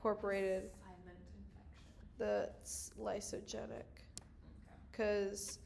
incorporated Silent infection. that's lysogenic. Okay. Because,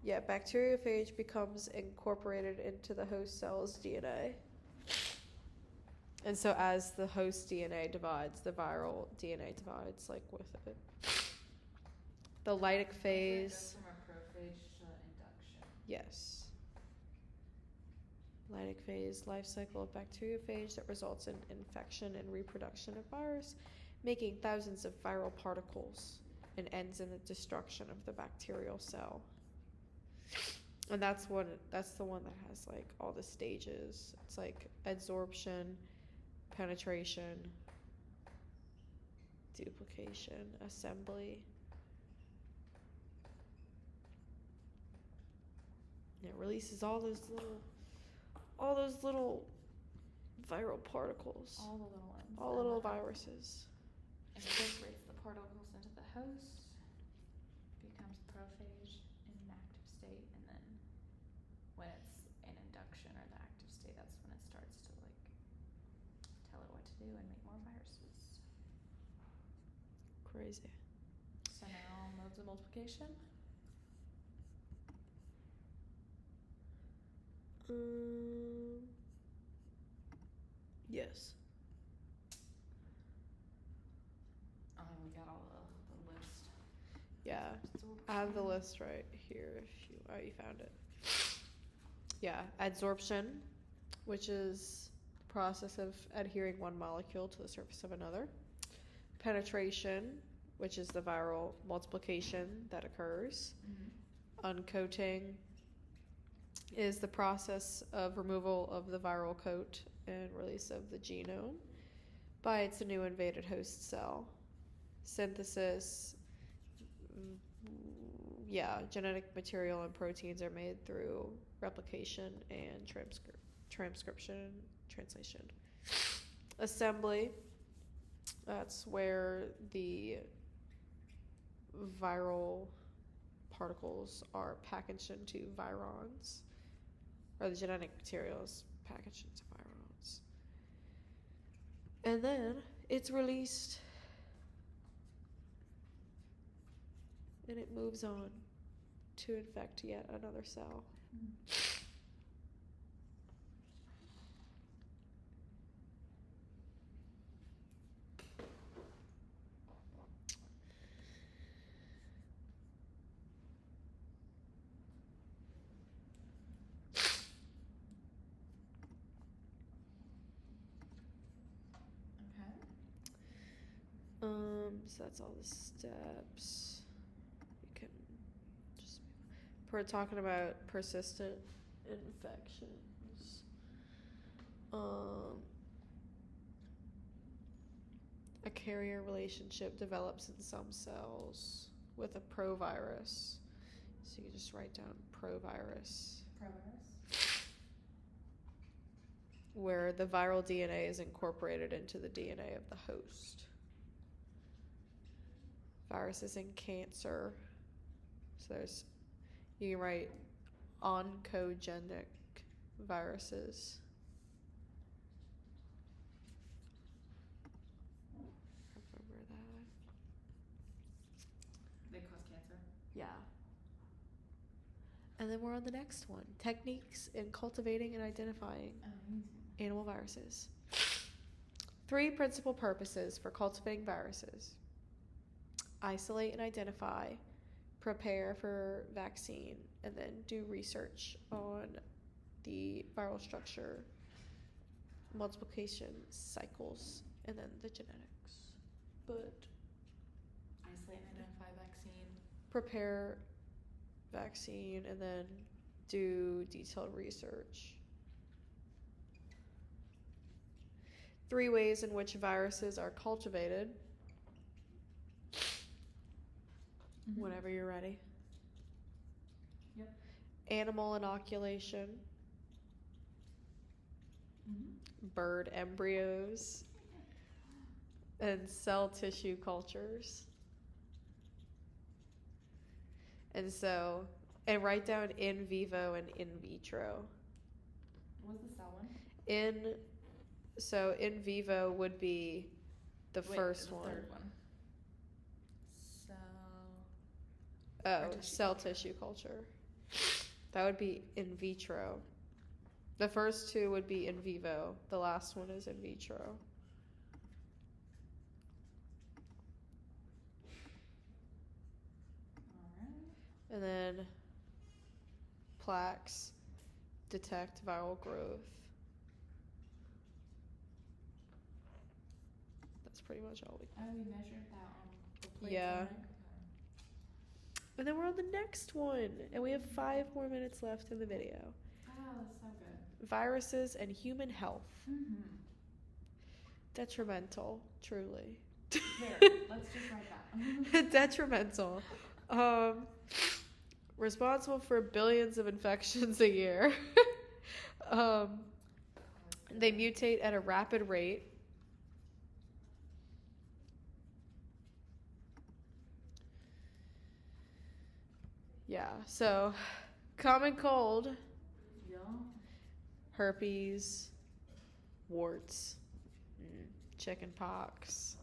yeah, bacteriophage becomes incorporated into the host cell's DNA. And so as the host DNA divides, the viral DNA divides, like, with it. The lytic phase. From a prophage to induction. Yes. Lytic phase, life cycle of bacteriophage that results in infection and reproduction of virus, making thousands of viral particles, and ends in the destruction of the bacterial cell. And that's the one that has like all the stages. It's like adsorption, penetration, duplication, assembly. And it releases all those little viral particles. All the little ones. All little viruses. Incorporates the particles into the host, becomes prophage in an active state, and then when it's in induction or the active state, that's when it starts to like tell it what to do and make more viruses. Crazy. So now modes of multiplication. Yes. We got all the list. Yeah, I have the list right here. You found it. Yeah, adsorption, which is the process of adhering one molecule to the surface of another. Penetration, which is the viral multiplication that occurs. Mm-hmm. Uncoating is the process of removal of the viral coat and release of the genome by its new invaded host cell. Synthesis, genetic material and proteins are made through replication and transcription, translation. Assembly, that's where the viral particles are packaged into virons, or the genetic materials packaged into virons. And then it's released and it moves on to infect yet another cell. So that's all the steps. You can just, we're talking about persistent infections. A carrier relationship develops in some cells with a provirus. So you just write down provirus. Where the viral DNA is incorporated into the DNA of the host. Viruses in cancer. So you can write oncogenic viruses. Remember that. They cause cancer? Yeah. And then we're on the next one. Techniques in cultivating and identifying animal viruses. 3 principal purposes for cultivating viruses. Isolate and identify, prepare for vaccine, and then do research on the viral structure, multiplication cycles, and then the genetics. But isolate and identify vaccine. Prepare vaccine, and then do detailed research. 3 ways in which viruses are cultivated. Whenever you're ready. Yep. Animal inoculation. Bird embryos. And cell tissue cultures. And write down in vivo and in vitro. What was the cell one? In vivo would be The Wait, first the one. third one. Cell. Oh, tissue cell culture. tissue culture. That would be in vitro. The first two would be in vivo. The last one is in vitro. Alright. And then plaques detect viral growth. That's pretty much all we. Oh, we measured that on the plates. Yeah. Okay. And then we're on the next one, and we have 5 more minutes left in the video. Oh, that's so good. Viruses and human health. Mm-hmm. Detrimental, truly. Here, let's just write that. Detrimental. Responsible for billions of infections a year. They mutate at a rapid rate. Yeah, so common cold, Yeah. herpes, warts, chicken pox.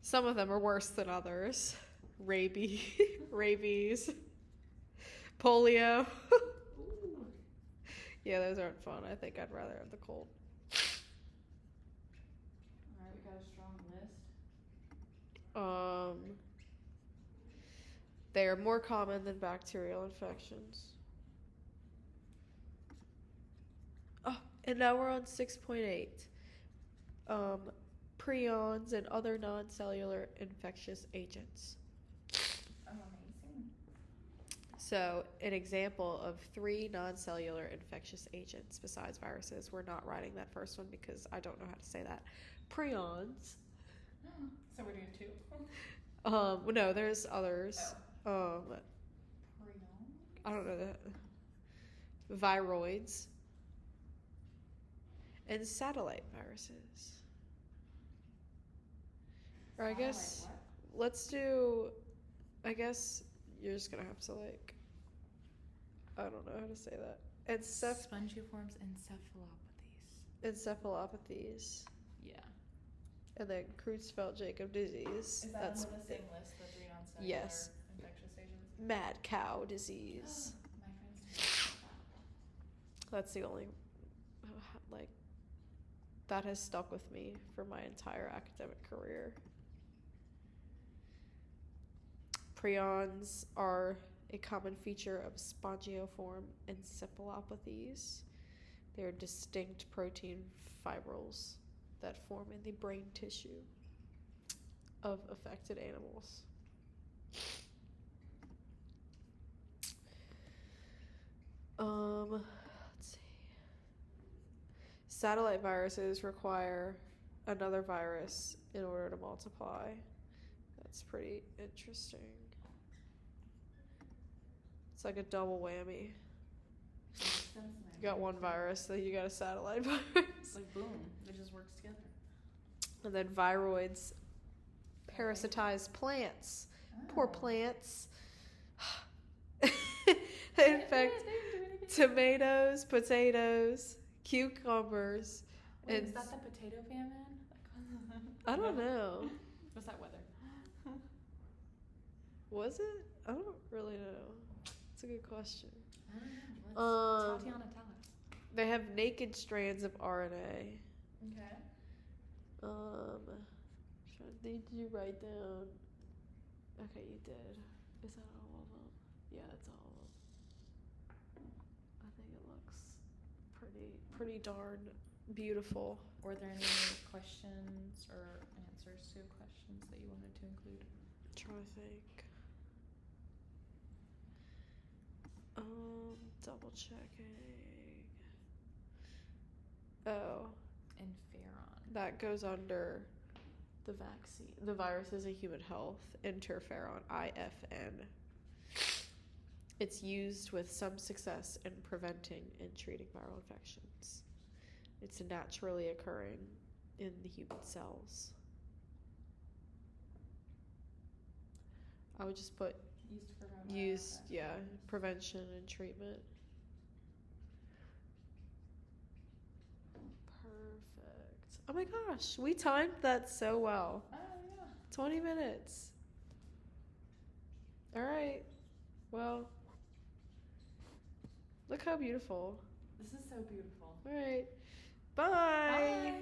Some of them are worse than others. Rabies, rabies, polio. Ooh. Yeah, those aren't fun. I think I'd rather have the cold. Alright, we got a strong list. They are more common than bacterial infections. Oh, and now we're on 6.8. Prions and other non-cellular infectious agents. Oh, amazing. So, an example of 3 non-cellular infectious agents besides viruses. We're not writing that first one because I don't know how to say that. Prions. So we're doing 2. No, there's others. Prion? I don't know the viroids and satellite viruses. Or I guess What? let's do. I guess you're just gonna have to like. I don't know how to say that. Spongiforms Encephalopathies. Yeah. And then Creutzfeldt-Jakob disease. Is that That's under the same list, the 3 non-cellular Yes. infectious agents? mad cow disease. My friends told me about That's the only like that has stuck with me for my entire academic career. Prions are a common feature of spongiform encephalopathies. They are distinct protein fibrils that form in the brain tissue of affected animals. Let's see. Satellite viruses require another virus in order to multiply. That's pretty interesting. It's like a double whammy. that. You got one virus, then you got a satellite virus. It's like boom, it just works together. And then viroids parasitize plants. Poor plants. They infect tomatoes, potatoes, cucumbers. Wait, and is that the potato famine? I don't know. Was that weather? Was it? I don't really know. It's a good question. I don't know. Let's Tatiana tell us. They have naked strands of RNA. Okay. Did you write down? Okay, you did. Is that all of them? Yeah, that's all of them. I think it looks pretty darn beautiful. Were there any questions or answers to questions that you wanted to include? I'm trying to think. Double checking. Oh. Interferon. That goes under the vaccine. The viruses in human health. Interferon, IFN. It's used with some success in preventing and treating viral infections. It's naturally occurring in the human cells. I would just put prevention and treatment. Oh my gosh, we timed that so well. Oh, yeah. 20 minutes. All right. Well, look how beautiful. This is so beautiful. All right. Bye. Bye.